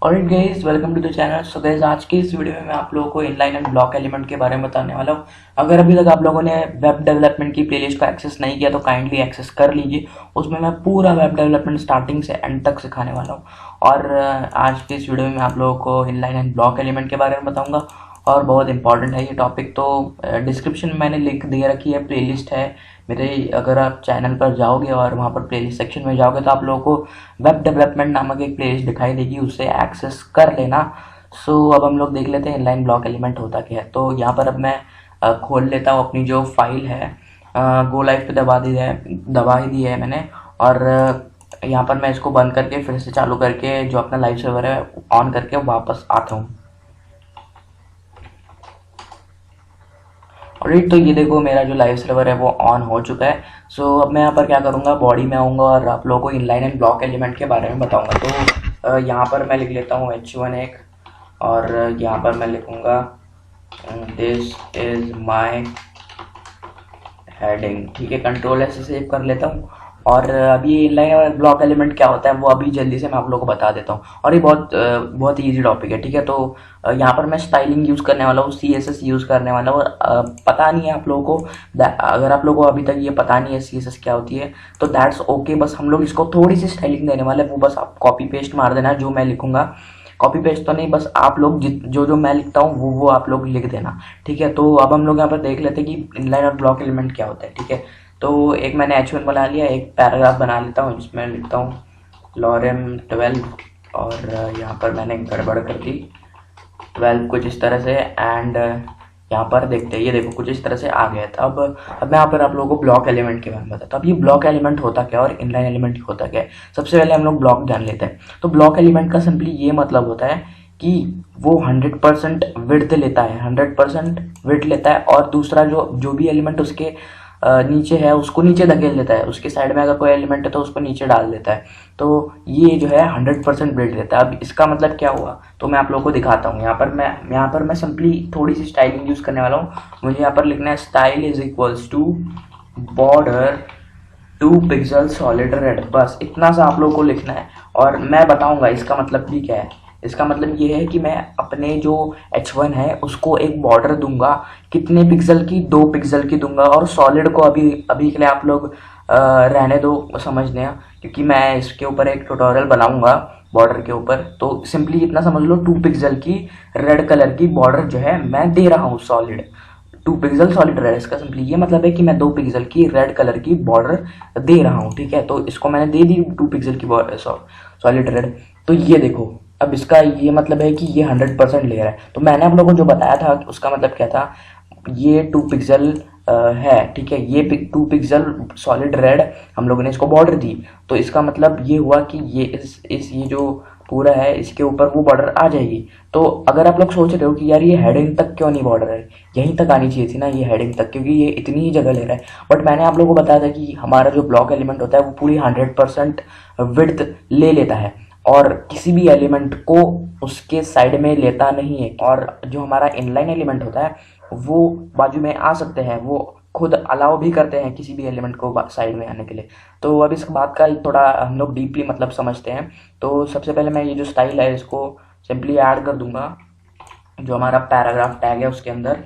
Alright guys, welcome to the channel. So guys, आज के इस वीडियो में मैं आप लोगों को इनलाइन एंड ब्लॉक एलिमेंट के बारे में बताने वाला हूँ। अगर अभी तक आप लोगों ने वेब डेवलपमेंट की प्लेलिस्ट को एक्सेस नहीं किया तो काइंडली एक्सेस कर लीजिए। उसमें मैं पूरा वेब डेवलपमेंट स्टार्टिंग से एंड तक सिखाने वाला हूँ। और आज के इस वीडियो में मैं आप लोगों को इनलाइन एंड ब्लॉक एलिमेंट के बारे में बताऊँगा। और बहुत इंपॉर्टेंट है ये टॉपिक, तो डिस्क्रिप्शन में मैंने लिंक दे रखी है, प्लेलिस्ट है मेरे। अगर आप चैनल पर जाओगे और वहाँ पर प्लेलिस्ट सेक्शन में जाओगे तो आप लोगों को वेब डेवलपमेंट नामक एक प्लेलिस्ट दिखाई देगी, उससे एक्सेस कर लेना। सो अब हम लोग देख लेते हैं इनलाइन ब्लॉक एलिमेंट होता क्या है। तो यहाँ पर अब मैं खोल लेता हूँ अपनी जो फाइल है। गो लाइव पे दबा ही दी है मैंने। और यहाँ पर मैं इसको बंद करके फिर से चालू करके जो अपना लाइव सर्वर है ऑन करके वापस आता हूँ। ऑलराइट, तो ये देखो मेरा जो लाइव सर्वर है वो ऑन हो चुका है। सो अब मैं यहाँ पर क्या करूँगा, बॉडी में आऊँगा और आप लोगों को इनलाइन एंड ब्लॉक एलिमेंट के बारे में बताऊँगा। तो यहाँ पर मैं लिख लेता हूँ H1 एक, और यहाँ पर मैं लिखूँगा दिस इज माई हेडिंग। ठीक है, कंट्रोल ऐसे सेव कर लेता हूँ। और अभी इनलाइन और ब्लॉक एलिमेंट क्या होता है वो अभी जल्दी से मैं आप लोगों को बता देता हूँ। और ये बहुत ईजी टॉपिक है। ठीक है, तो यहाँ पर मैं स्टाइलिंग यूज़ करने वाला हूँ, CSS यूज़ करने वाला हूँ। पता नहीं है आप लोगों को, अगर आप लोगों को अभी तक ये पता नहीं है CSS क्या होती है तो दैट्स ओके। बस हम लोग इसको थोड़ी सी स्टाइलिंग देने वाले हैं, वो बस आप कॉपी पेस्ट मार देना जो मैं लिखूंगा। कॉपी पेस्ट तो नहीं, बस आप लोग जो जो मैं लिखता हूँ वो आप लोग लिख देना। ठीक है, तो अब हम लोग यहाँ पर देख लेते हैं कि इनलाइन और ब्लॉक एलिमेंट क्या होता है। ठीक है, तो एक मैंने H1 बना लिया, एक पैराग्राफ बना लेता हूँ जिसमें लिखता हूँ लॉरेम 12। और यहाँ पर मैंने गड़बड़ कर दी, 12 कुछ इस तरह से। एंड यहाँ पर देखते हैं, ये देखो कुछ इस तरह से आ गया था। अब मैं यहाँ पर आप लोगों को ब्लॉक एलिमेंट के बारे में बताता हूँ। अब ये ब्लॉक एलिमेंट होता क्या और इनलाइन एलिमेंट होता क्या है। सबसे पहले हम लोग ब्लॉक जान लेते हैं। तो ब्लॉक एलिमेंट का सिंपली ये मतलब होता है कि वो 100% विड्थ लेता है, 100% विड्थ लेता है। और दूसरा जो जो भी एलिमेंट उसके नीचे है उसको नीचे धकेल देता है, उसके साइड में अगर कोई एलिमेंट है तो उसको नीचे डाल देता है। तो ये जो है 100% बिल्ड रहता है। अब इसका मतलब क्या हुआ तो मैं आप लोगों को दिखाता हूँ। यहाँ पर मैं सिंपली थोड़ी सी स्टाइलिंग यूज़ करने वाला हूँ। मुझे यहाँ पर लिखना है style is equals to border 2 pixel solid red. बस इतना सा आप लोगों को लिखना है। और मैं बताऊंगा इसका मतलब भी क्या है। इसका मतलब ये है कि मैं अपने जो H1 है उसको एक बॉर्डर दूंगा, कितने पिक्सल की, 2 पिक्सल की दूंगा। और सॉलिड को अभी अभी के लिए आप लोग रहने दो समझने, क्योंकि मैं इसके ऊपर एक ट्यूटोरियल बनाऊंगा बॉर्डर के ऊपर। तो सिंपली इतना समझ लो, 2 पिक्सल की रेड कलर की बॉर्डर जो है मैं दे रहा हूँ सॉलिड। 2 पिक्सल सॉलिड रेड, इसका सिंपली ये मतलब है कि मैं 2 पिक्सल की रेड कलर की बॉर्डर दे रहा हूँ। ठीक है, तो इसको मैंने दे दी 2 पिक्सल की सॉलिड रेड। तो ये देखो, अब इसका ये मतलब है कि ये 100% ले रहा है। तो मैंने आप लोगों को जो बताया था उसका मतलब क्या था, ये 2 पिक्सल है। ठीक है, ये 2 पिक्सल सॉलिड रेड हम लोगों ने इसको बॉर्डर दी। तो इसका मतलब ये हुआ कि ये इस ये जो पूरा है इसके ऊपर वो बॉर्डर आ जाएगी। तो अगर आप लोग सोच रहे हो कि यार ये हेडिंग तक क्यों नहीं बॉर्डर है, यहीं तक आनी चाहिए थी ना ये हेडिंग तक, क्योंकि ये इतनी ही जगह ले रहा है। बट मैंने आप लोगों को बताया था कि हमारा जो ब्लॉक एलिमेंट होता है वो पूरी 100% विड्थ ले लेता है और किसी भी एलिमेंट को उसके साइड में लेता नहीं है। और जो हमारा इनलाइन एलिमेंट होता है वो बाजू में आ सकते हैं, वो खुद अलाउ भी करते हैं किसी भी एलिमेंट को साइड में आने के लिए। तो अब इस बात का थोड़ा हम लोग डीपली मतलब समझते हैं। तो सबसे पहले मैं ये जो स्टाइल है इसको सिंपली ऐड कर दूंगा जो हमारा पैराग्राफ टैग है उसके अंदर।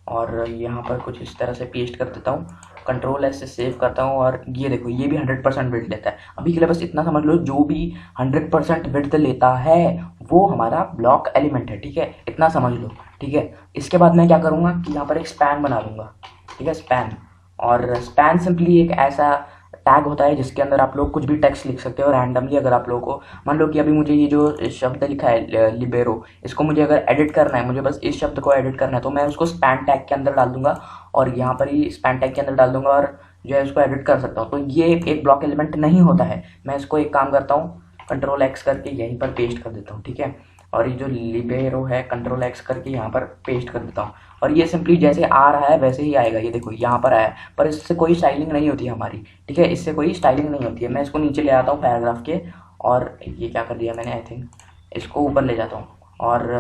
और यहाँ पर कुछ इस तरह से पेस्ट कर देता हूँ, कंट्रोल एस से सेव करता हूँ। और ये देखो ये भी 100% विड्थ लेता है। अभी के लिए बस इतना समझ लो, जो भी 100% विड्थ लेता है वो हमारा ब्लॉक एलिमेंट है। ठीक है, इतना समझ लो। ठीक है, इसके बाद मैं क्या करूँगा कि यहाँ पर एक स्पैन बना दूंगा। ठीक है, स्पैन। और स्पैन सिंपली एक ऐसा टैग होता है जिसके अंदर आप लोग कुछ भी टेक्स्ट लिख सकते हो रैंडमली। अगर आप लोगों को मान लो कि अभी मुझे ये जो शब्द लिखा है लिबेरो, इसको मुझे अगर एडिट करना है, मुझे बस इस शब्द को एडिट करना है, तो मैं उसको स्पैन टैग के अंदर डाल दूंगा और यहाँ पर ही स्पैन टैग के अंदर डाल दूंगा और जो है इसको एडिट कर सकता हूँ। तो ये एक ब्लॉक एलिमेंट नहीं होता है। मैं इसको एक काम करता हूँ, कंट्रोल एक्स करके यहीं पर पेस्ट कर देता हूँ। ठीक है, और ये जो लिबेरो है कंट्रोल एक्स करके यहाँ पर पेस्ट कर देता हूँ। और ये सिंपली जैसे आ रहा है वैसे ही आएगा। ये देखो यहाँ पर आया, पर इससे कोई स्टाइलिंग नहीं होती है हमारी। ठीक है, इससे कोई स्टाइलिंग नहीं होती है। मैं इसको नीचे ले आता हूँ पैराग्राफ के, और ये क्या कर दिया मैंने, आई थिंक इसको ऊपर ले जाता हूँ। और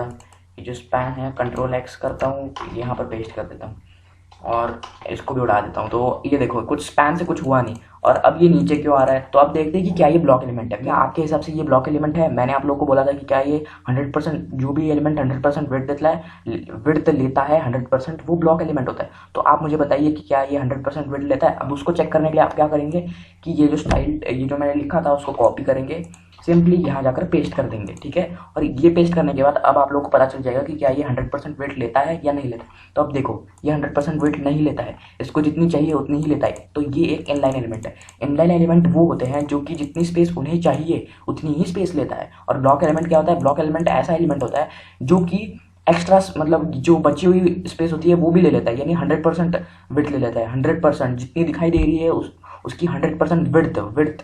ये जो स्पैन है कंट्रोल एक्स करता हूँ, यहाँ पर पेस्ट कर देता हूँ। और इसको भी उड़ा देता हूँ। तो ये देखो कुछ स्पैन से कुछ हुआ नहीं, और अब ये नीचे क्यों आ रहा है? तो अब देखते हैं कि क्या ये ब्लॉक एलिमेंट है। क्या आपके हिसाब से ये ब्लॉक एलिमेंट है? मैंने आप लोगों को बोला था कि क्या ये 100% जो भी एलिमेंट 100% विड्थ लेता है 100%, वो ब्लॉक एलिमेंट होता है। तो आप मुझे बताइए कि क्या ये 100% विड्थ लेता है? अब उसको चेक करने के लिए आप क्या करेंगे कि ये जो स्टाइल, ये जो मैंने लिखा था उसको कॉपी करेंगे, सिंपली यहाँ जाकर पेस्ट कर देंगे, ठीक है। और ये पेस्ट करने के बाद अब आप लोगों को पता चल जाएगा कि क्या ये 100% वेट लेता है या नहीं लेता। तो अब देखो ये 100% वेट नहीं लेता है, इसको जितनी चाहिए उतनी ही लेता है। तो ये एक इनलाइन एलिमेंट है। इनलाइन एलिमेंट वो होते हैं जो कि जितनी स्पेस उन्हें चाहिए उतनी ही स्पेस लेता है। और ब्लॉक एलिमेंट क्या होता है? ब्लॉक एलिमेंट ऐसा एलिमेंट होता है जो कि एक्स्ट्रा, मतलब जो बची हुई स्पेस होती है वो भी ले लेता है, यानी 100% विड्थ ले लेता है। 100% जितनी दिखाई दे रही है उसकी 100% विड्थ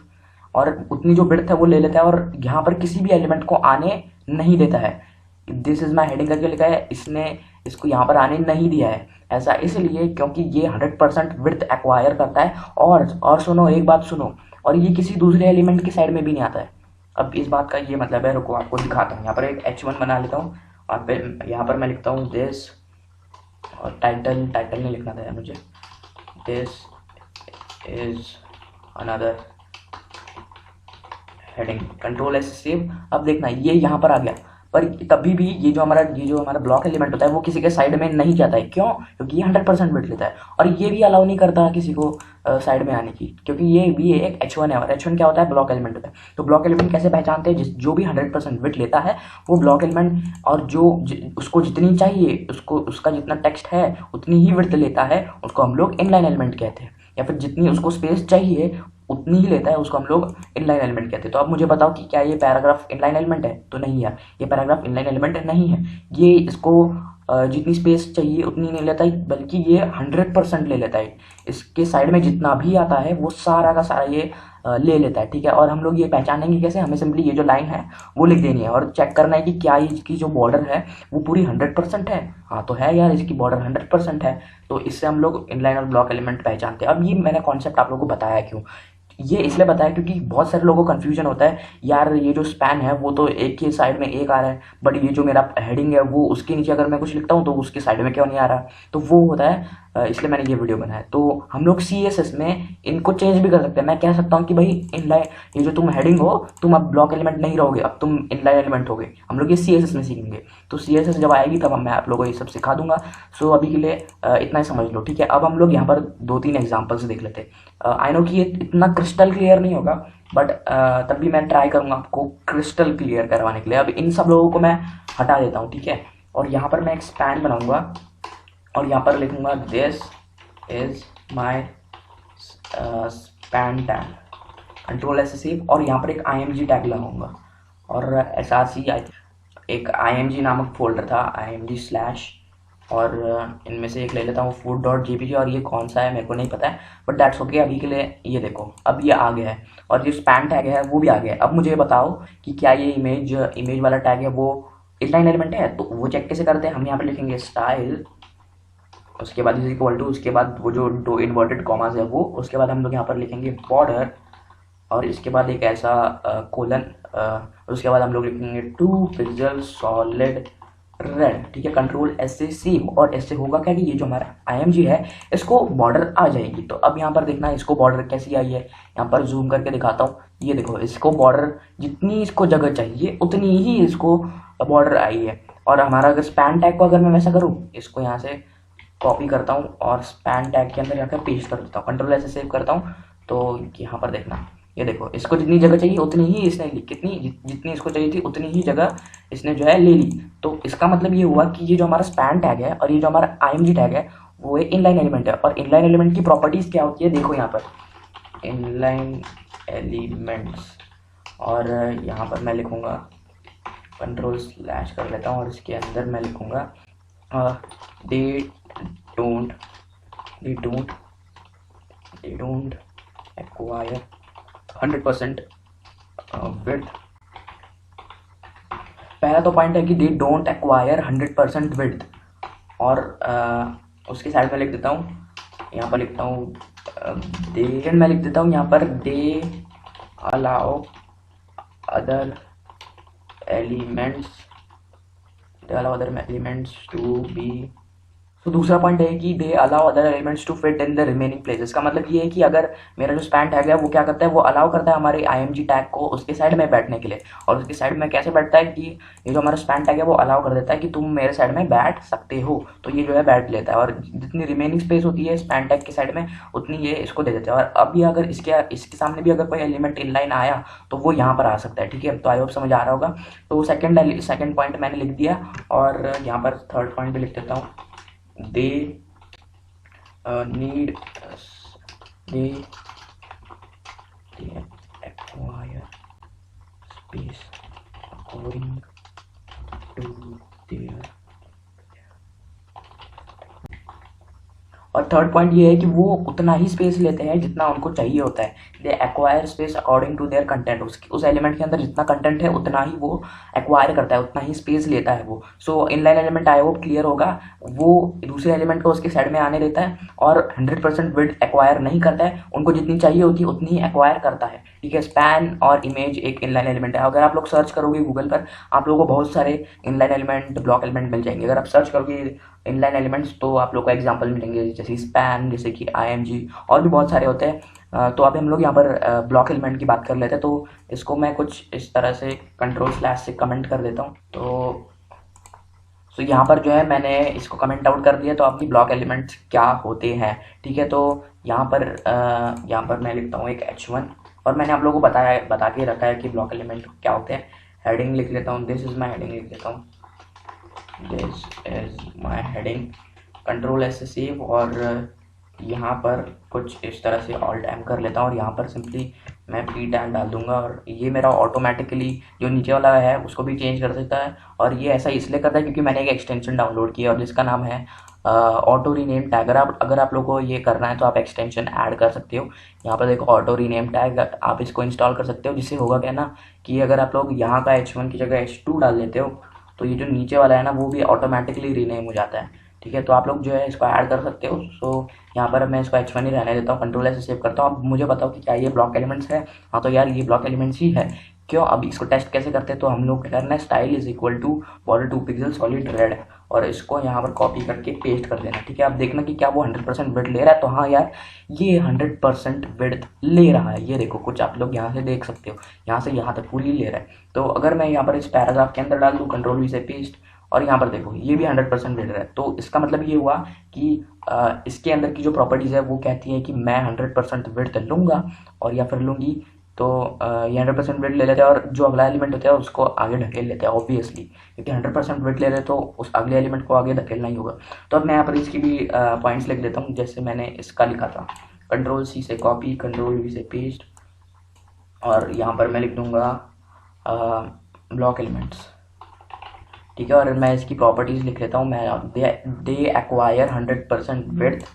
और उतनी जो विड्थ है वो ले लेता है, और यहाँ पर किसी भी एलिमेंट को आने नहीं देता है। दिस इज माई हेडिंग करके लिखा है, इसने इसको यहाँ पर आने नहीं दिया है। ऐसा इसलिए क्योंकि ये 100% विड्थ एक्वायर करता है। और सुनो, एक बात सुनो, और ये किसी दूसरे एलिमेंट की साइड में भी नहीं आता है। अब इस बात का ये मतलब है, रुको आपको दिखाता हूँ। यहाँ पर एक H1 बना लेता हूँ, और फिर यहाँ पर मैं लिखता हूँ दिस, और टाइटल नहीं लिखना था मुझे, this is another heading, control S save. अब देखना ये यहाँ पर आ गया, पर तभी भी ये जो हमारा ब्लॉक एलिमेंट होता है वो किसी के साइड में नहीं जाता है। क्यों? क्योंकि ये 100% बिट लेता है, और ये भी अलाउ नहीं करता किसी को साइड में आने की, क्योंकि ये भी एक H1 है, और H1 क्या होता है? ब्लॉक एलिमेंट होता है। तो ब्लॉक एलिमेंट कैसे पहचानते हैं? जो भी 100% बिट लेता है वो ब्लॉक एलिमेंट, और उसको जितनी चाहिए, उसका जितना टेक्स्ट है उतनी ही विड्थ लेता है, उसको हम लोग इनलाइन एलिमेंट कहते हैं। या फिर जितनी उसको स्पेस चाहिए उतनी ही लेता है, उसको हम लोग इनलाइन एलिमेंट कहते हैं। तो अब मुझे बताओ कि क्या ये पैराग्राफ इनलाइन एलिमेंट है? तो नहीं यार, ये पैराग्राफ इनलाइन एलिमेंट नहीं है। ये इसको जितनी स्पेस चाहिए उतनी नहीं लेता है, बल्कि ये 100% ले लेता है। इसके साइड में जितना भी आता है वो सारा का सारा ये ले लेता है, ठीक है। और हम लोग ये पहचानेंगे कैसे? हमें सिंपली ये जो लाइन है वो लिख देनी है, और चेक करना है कि क्या इसकी जो बॉर्डर है वो पूरी 100% है। हाँ तो है यार, इसकी बॉर्डर 100% है। तो इससे हम लोग इनलाइन और ब्लॉक एलिमेंट पहचानते हैं। अब ये मैंने कॉन्सेप्ट आप लोगों को बताया क्यों? ये इसलिए बताया क्योंकि बहुत सारे लोगों को कन्फ्यूजन होता है, यार ये जो स्पैन है वो तो एक ही साइड में एक आ रहा है, बट ये जो मेरा हेडिंग है वो उसके नीचे अगर मैं कुछ लिखता हूँ तो उसके साइड में क्यों नहीं आ रहा? तो वो होता है, इसलिए मैंने ये वीडियो बनाया। तो हम लोग CSS में इनको चेंज भी कर सकते हैं। मैं कह सकता हूँ कि भाई इनलाइन, ये जो तुम हेडिंग हो तुम अब ब्लॉक एलिमेंट नहीं रहोगे, अब तुम इनलाइन एलिमेंट हो गए। हम लोग ये CSS में सीखेंगे। तो CSS जब आएगी तब मैं आप लोगों को ये सब सिखा दूंगा। सो अभी के लिए इतना ही समझ लो, ठीक है। अब हम लोग यहाँ पर 2-3 एग्जाम्पल्स देख लेते हैं। आई नो कि ये इतना क्रिस्टल क्लियर नहीं होगा, बट तब भी मैं ट्राई करूँगा आपको क्रिस्टल क्लियर करवाने के लिए। अब इन सब लोगों को मैं हटा देता हूँ, ठीक है। और यहाँ पर मैं एक स्पैन बनाऊंगा, और यहाँ पर लिखूंगा this is my span tag, control S save, और यहाँ पर एक IMG टैग लगाऊंगा। और SRC एक IMG नामक फोल्डर था, IMG/, और इनमें से एक ले लेता हूँ food.jpg, और ये कौन सा है मेरे को नहीं पता है, बट दैट्स ओके। अभी के लिए ये देखो, अब ये आ गया है, और जो स्पैन टैग है वो भी आ गया है। अब मुझे बताओ कि क्या ये इमेज वाला टैग है वो इनलाइन एलिमेंट है? तो वो चेक कैसे करते हैं? हम यहाँ पर लिखेंगे स्टाइल, उसके बाद इज इक्वल टू, उसके बाद वो जो 2 इन्वर्टेड कॉमास है वो, उसके बाद हम लोग यहाँ पर लिखेंगे बॉर्डर, और इसके बाद एक ऐसा कोलन, उसके बाद हम लोग लिखेंगे 2 पिक्सल सॉलिड रेड, ठीक है। कंट्रोल एस से सेव, और इससे होगा क्या कि ये जो हमारा IMG है इसको बॉर्डर आ जाएगी। तो अब यहाँ पर देखना इसको बॉर्डर कैसी आई है, यहाँ पर जूम करके दिखाता हूँ। ये देखो, इसको बॉर्डर जितनी इसको जगह चाहिए उतनी ही इसको बॉर्डर आई है। और हमारा अगर स्पैन टैग को अगर मैं वैसा करूँ, इसको यहाँ से कॉपी करता हूँ और स्पैन टैग के अंदर जाकर पेस्ट कर देता हूँ, कंट्रोल ऐसे सेव करता हूँ। तो यहाँ पर देखना, ये देखो, इसको जितनी जगह चाहिए उतनी ही इसने ली, जितनी इसको चाहिए थी उतनी ही जगह इसने जो है ले ली। तो इसका मतलब ये हुआ कि ये जो हमारा स्पैन टैग है और ये जो हमारा IMG टैग है वो एक इनलाइन एलिमेंट है। और इनलाइन एलिमेंट की प्रॉपर्टीज क्या होती है देखो यहाँ पर, इनलाइन एलिमेंट्स, और यहाँ पर मैं लिखूँगा कंट्रोल/ कर लेता हूँ, और इसके अंदर मैं लिखूँगा दे डोंट एक्वायर 100% विड्थ। पहला तो पॉइंट है कि दे डोंट एक्वायर 100% विड्थ, और उसके साइड में लिख देता हूँ, यहाँ पर लिखता हूँ दे, मैं लिख देता हूँ यहाँ पर they allow other elements to be तो दूसरा पॉइंट है कि they allow other elements to fit in the remaining places. का मतलब ये है कि अगर मेरा जो स्पैन टैग है वो क्या करता है, वो अलाउ करता है हमारे IMG टैग को उसके साइड में बैठने के लिए। और उसके साइड में कैसे बैठता है कि ये जो हमारा स्पैन टैग है वो अलाउ कर देता है कि तुम मेरे साइड में बैठ सकते हो, तो ये जो है बैठ लेता है। और जितनी रिमेनिंग स्पेस होती है स्पैन टैग के साइड में उतनी ये इसको दे देता है। और अब भी अगर इसके सामने भी अगर कोई एलिमेंट इनलाइन आया तो वो यहाँ पर आ सकता है। ठीक है, तो आई होप समझ आ रहा होगा। तो सेकंड पॉइंट मैंने लिख दिया, और यहाँ पर थर्ड पॉइंट भी लिख देता हूँ। दे need they acquire space according to their। और थर्ड पॉइंट ये है कि वो उतना ही स्पेस लेते हैं जितना उनको चाहिए होता है। They acquire space according to their content. उस एलिमेंट के अंदर जितना कंटेंट है उतना ही वो एक्वायर करता है, उतना ही स्पेस लेता है वो। So inline element I hope clear होगा। वो दूसरे एलिमेंट को उसके साइड में आने देता है और 100% विड्थ एक्वायर नहीं करता है, उनको जितनी चाहिए होती है उतनी ही एक्वायर करता है। ठीक है, स्पैन और इमेज एक इनलाइन एलिमेंट है। अगर आप लोग सर्च करोगे गूगल पर आप लोगों को बहुत सारे इनलाइन एलिमेंट, ब्लॉक एलिमेंट मिल जाएंगे। अगर आप सर्च करोगे इनलाइन एलिमेंट्स तो आप लोग को एग्जांपल मिलेंगे, जैसे स्पैन, जैसे कि IMG, और भी बहुत सारे होते हैं। तो अभी हम लोग यहाँ पर ब्लॉक एलिमेंट की बात कर लेते हैं। तो इसको मैं कुछ इस तरह से कंट्रोल/ से कमेंट कर देता हूँ। तो यहाँ पर जो है मैंने इसको कमेंट आउट कर दिया। तो आपकी ब्लॉक एलिमेंट्स क्या होते हैं, ठीक है। तो यहाँ पर मैं लिखता हूँ एक H1, और मैंने आप लोगों को बता के रखा है कि ब्लॉक एलिमेंट क्या होते हैं। हेडिंग लिख लेता हूँ, दिस इज माई हेडिंग लिख लेता हूँ, दिस इज माई हेडिंग। कंट्रोल/S से सेव, और यहाँ पर कुछ इस तरह से ऑल टाइम कर लेता हूँ, और यहाँ पर सिंपली मैं p टैग डाल दूंगा। और ये मेरा ऑटोमेटिकली जो नीचे वाला है उसको भी चेंज कर देता है। और ये ऐसा इसलिए करता है क्योंकि मैंने एक एक्सटेंशन डाउनलोड किया और जिसका नाम है ऑटो रीनेम टैग। अगर आप लोग को ये करना है तो आप एक्सटेंशन ऐड कर सकते हो। यहाँ पर देखो ऑटो रीनेम टैग, आप इसको इंस्टॉल कर सकते हो। जिससे होगा क्या ना कि अगर आप लोग यहाँ का H1 की जगह H2 डाल देते हो तो ये जो नीचे वाला है ना वो भी ऑटोमेटिकली रीनेम हो जाता है। ठीक है, तो आप लोग जो है इसको ऐड कर सकते हो। सो यहाँ पर मैं इसको H1 ही रहने देता हूँ, कंट्रोल से सेव करता हूँ। अब मुझे बताओ कि क्या ये ब्लॉक एलिमेंट्स है? हाँ, तो यार ये ब्लॉक एलिमेंट्स ही है। क्यों? अब इसको टेस्ट कैसे करते हैं? तो हम लोग क्या करना है, style is equal to border 2 pixel solid red, और इसको यहाँ पर कॉपी करके पेस्ट कर देना। ठीक है, अब देखना कि क्या वो 100% विड्थ ले रहा है। तो हाँ यार, ये 100% विड्थ ले रहा है। ये देखो, कुछ आप लोग यहाँ से देख सकते हो, यहाँ से यहाँ तक पूरी ले रहा है। तो अगर मैं यहाँ पर इस पैराग्राफ के अंदर डाल दूँ कंट्रोल V से पेस्ट, और यहाँ पर देखो ये भी 100% विड्थ है। तो इसका मतलब ये हुआ कि इसके अंदर की जो प्रॉपर्टीज़ है वो कहती है कि मैं 100% विड्थ लूँगा और या फिर लूँगी। तो ये 100% विड्थ ले लेते हैं, और जो अगला एलिमेंट होता है उसको आगे ढकेल लेते हैं ऑब्वियसली, क्योंकि 100% विड्थ ले रहे तो उस अगले एलिमेंट को आगे धकेलना ही होगा। तो अब मैं यहाँ पर इसकी भी पॉइंट्स लिख देता हूँ, जैसे मैंने इसका लिखा था, कंट्रोल C से कॉपी, कंट्रोल V से पेस्ट, और यहाँ पर मैं लिख दूँगा ब्लॉक एलिमेंट्स। ठीक है, और मैं इसकी प्रॉपर्टीज़ लिख लेता हूँ। मैं दे एक्वायर 100% विड्थ,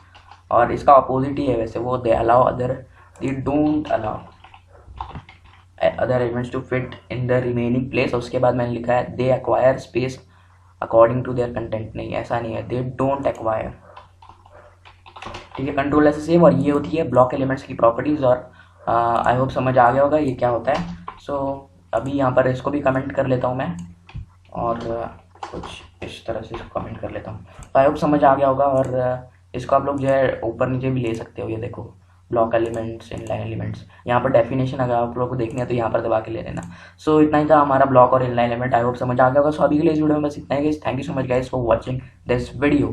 और इसका अपोजिट ही है वैसे, वो they don't allow other elements to fit in the remaining place. उसके बाद मैंने लिखा है they acquire space according to their content. नहीं, ऐसा नहीं है, दे डोंट एक्वायर। ठीक है, कंट्रोल से सेव। और ये होती है ब्लॉक एलिमेंट्स की प्रॉपर्टीज़, और आई होप समझ आ गया होगा ये क्या होता है। सो अभी यहाँ पर इसको भी कमेंट कर लेता हूँ मैं, और कुछ इस तरह से इसको कमेंट कर लेता हूँ। तो आई होप समझ आ गया होगा, और इसको आप लोग जो है ऊपर नीचे भी ले सकते हो। ये देखो, ब्लॉक एलिमेंट्स, इनलाइन एलिमेंट्स, यहाँ पर डेफिनेशन अगर आप लोग को देखनी है तो यहाँ पर दबा के ले लेना। सो इतना ही था हमारा ब्लॉक और इनलाइन एलिमेंट। आई होप समझ आ गया होगा। सो अभी के लिए इस वीडियो में बस इतना ही। Thank you so much guys for watching this video.